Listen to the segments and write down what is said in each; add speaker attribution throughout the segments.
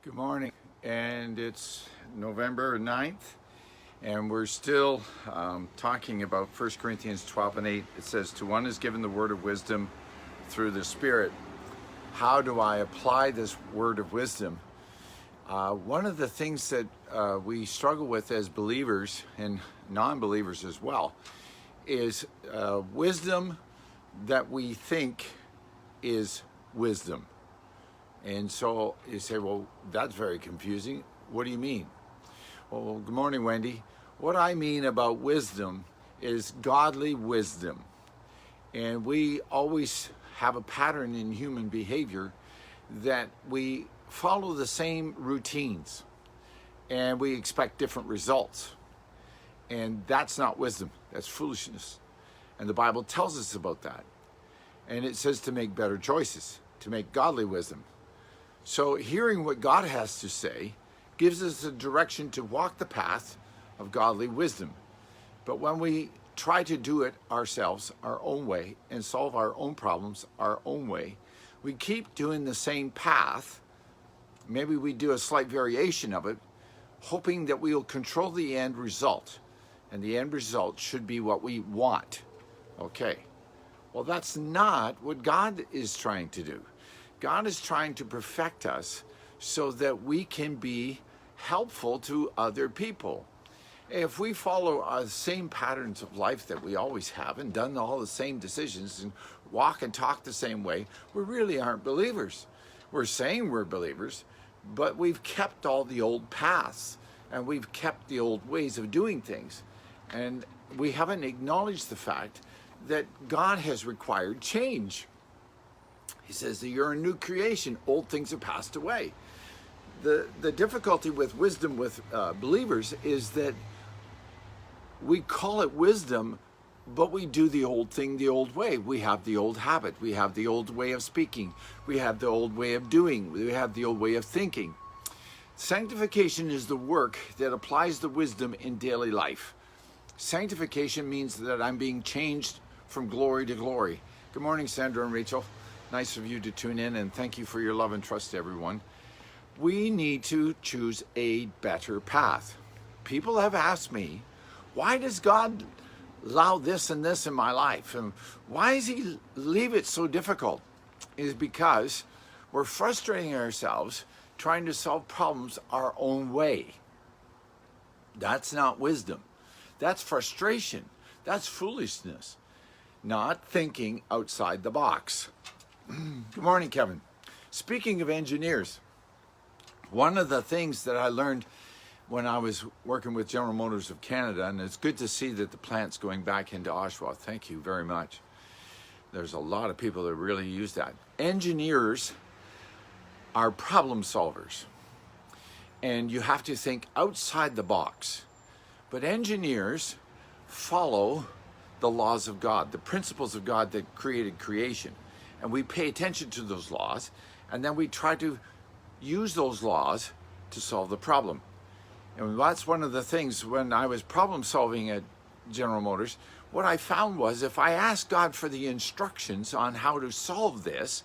Speaker 1: Good morning, and it's November 9th, and we're still talking about 1 Corinthians 12 and 8. It says, to one is given the word of wisdom through the Spirit. How do I apply this word of wisdom? One of the things that we struggle with as believers and non-believers as well is wisdom that we think is wisdom. And so you say, well, that's very confusing. What do you mean? Well, good morning, Wendy. What I mean about wisdom is godly wisdom. And we always have a pattern in human behavior that we follow the same routines and we expect different results. And that's not wisdom, that's foolishness. And the Bible tells us about that. And it says to make better choices, to make godly wisdom. So hearing what God has to say gives us a direction to walk the path of godly wisdom. But when we try to do it ourselves, our own way, and solve our own problems our own way, we keep doing the same path. Maybe we do a slight variation of it, hoping that we'll control the end result. And the end result should be what we want. Okay. Well, that's not what God is trying to do. God is trying to perfect us so that we can be helpful to other people. If we follow the same patterns of life that we always have and done all the same decisions and walk and talk the same way, we really aren't believers. We're saying we're believers, but we've kept all the old paths and we've kept the old ways of doing things. And we haven't acknowledged the fact that God has required change. He says that you're a new creation. Old things have passed away. The difficulty with wisdom with believers is that we call it wisdom, but we do the old thing the old way. We have the old habit. We have the old way of speaking. We have the old way of doing. We have the old way of thinking. Sanctification is the work that applies the wisdom in daily life. Sanctification means that I'm being changed from glory to glory. Good morning, Sandra and Rachel. Nice of you to tune in, and thank you for your love and trust, everyone. We need to choose a better path. People have asked me, why does God allow this and this in my life? And why does he leave it so difficult? It is because we're frustrating ourselves trying to solve problems our own way. That's not wisdom. That's frustration. That's foolishness. Not thinking outside the box. Good morning, Kevin. Speaking of engineers, one of the things that I learned when I was working with General Motors of Canada, and it's good to see that the plant's going back into Oshawa. Thank you very much. There's a lot of people that really use that. Engineers are problem solvers, and you have to think outside the box. But engineers follow the laws of God, the principles of God that created creation. And we pay attention to those laws, and then we try to use those laws to solve the problem. And that's one of the things when I was problem solving at General Motors, what I found was if I asked God for the instructions on how to solve this,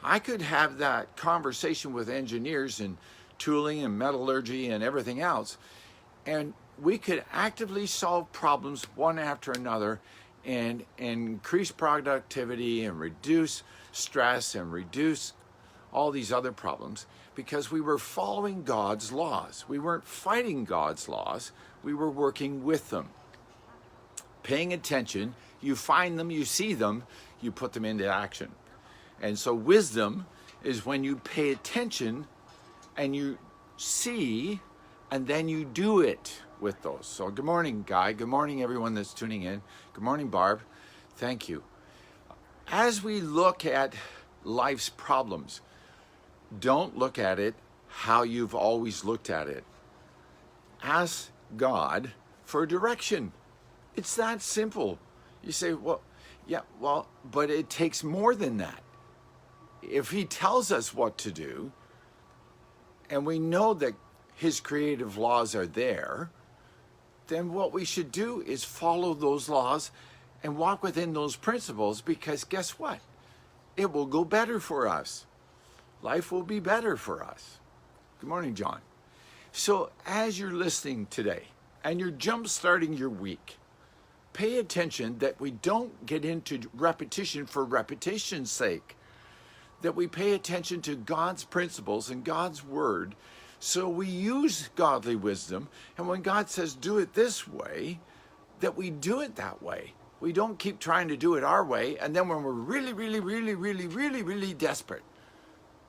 Speaker 1: I could have that conversation with engineers in tooling and metallurgy and everything else, and we could actively solve problems one after another and increase productivity and reduce stress and reduce all these other problems because we were following God's laws. We weren't fighting God's laws. We were working with them. Paying attention, you find them, you see them, you put them into action. And so wisdom is when you pay attention and you see and then you do it with those. So good morning, Guy. Good morning, everyone that's tuning in. Good morning, Barb. Thank you. As we look at life's problems, don't look at it how you've always looked at it. Ask God for direction. It's that simple. You say, well, yeah, well, but it takes more than that. If he tells us what to do, and we know that his creative laws are there, then what we should do is follow those laws and walk within those principles, because guess what? It will go better for us. Life will be better for us. Good morning, John. So as you're listening today and you're jump-starting your week, pay attention that we don't get into repetition for repetition's sake, that we pay attention to God's principles and God's word. So we use godly wisdom, and when God says do it this way, that we do it that way. We don't keep trying to do it our way, and then when we're really desperate,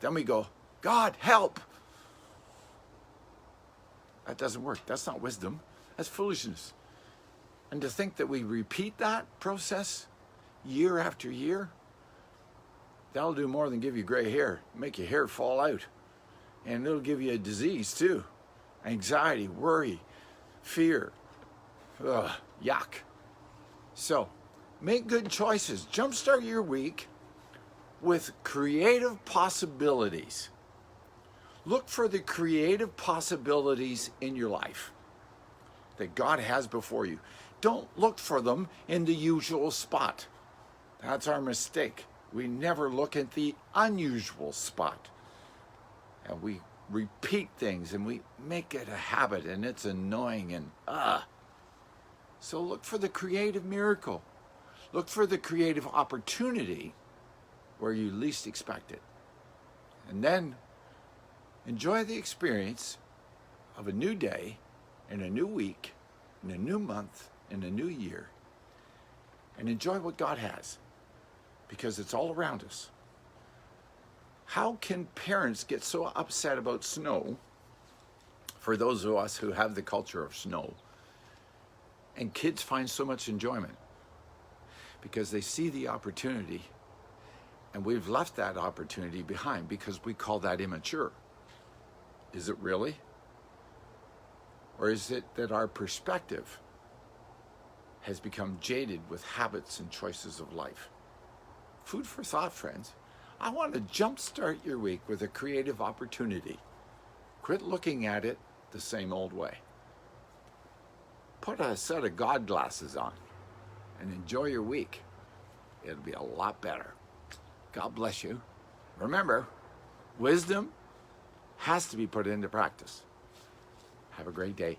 Speaker 1: then we go, God, help. That doesn't work. That's not wisdom. That's foolishness. And to think that we repeat that process year after year, that'll do more than give you gray hair, make your hair fall out. And it'll give you a disease too. Anxiety, worry, fear. Ugh, yuck. So, make good choices. Jumpstart your week with creative possibilities. Look for the creative possibilities in your life that God has before you. Don't look for them in the usual spot. That's our mistake. We never look at the unusual spot. And we repeat things and we make it a habit, and it's annoying and So look for the creative miracle. Look for the creative opportunity where you least expect it. And then enjoy the experience of a new day, in a new week, in a new month, in a new year. And enjoy what God has, because it's all around us. How can parents get so upset about snow, for those of us who have the culture of snow, and kids find so much enjoyment? Because they see the opportunity, and we've left that opportunity behind because we call that immature. Is it really? Or is it that our perspective has become jaded with habits and choices of life? Food for thought, friends. I want to jumpstart your week with a creative opportunity. Quit looking at it the same old way. Put a set of God glasses on and enjoy your week. It'll be a lot better. God bless you. Remember, wisdom has to be put into practice. Have a great day.